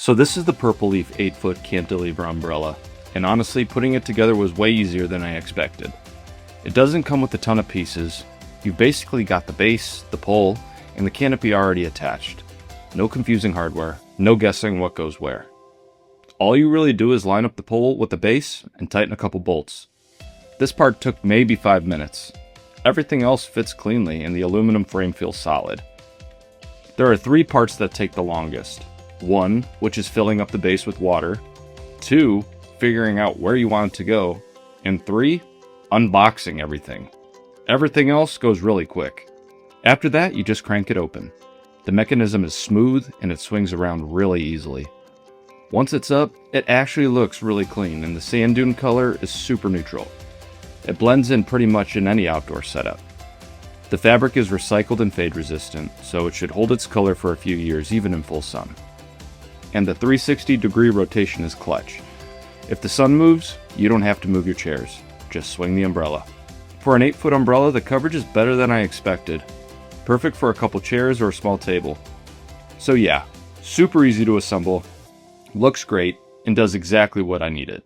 So this is the Purple Leaf 8-foot cantilever umbrella, and honestly putting it together was way easier than I expected. It doesn't come with a ton of pieces. You've basically got the base, the pole, and the canopy already attached. No confusing hardware, no guessing what goes where. All you really do is line up the pole with the base and tighten a couple bolts. This part took maybe 5 minutes. Everything else fits cleanly and the aluminum frame feels solid. There are 3 parts that take the longest. 1, which is filling up the base with water. 2, figuring out where you want it to go. And 3, unboxing everything. Everything else goes really quick. After that, you just crank it open. The mechanism is smooth and it swings around really easily. Once it's up, it actually looks really clean and the sand dune color is super neutral. It blends in pretty much in any outdoor setup. The fabric is recycled and fade resistant, so it should hold its color for a few years even in full sun. And the 360-degree rotation is clutch. If the sun moves, you don't have to move your chairs. Just swing the umbrella. For an 8-foot umbrella, the coverage is better than I expected. Perfect for a couple chairs or a small table. So yeah, super easy to assemble, looks great, and does exactly what I needed.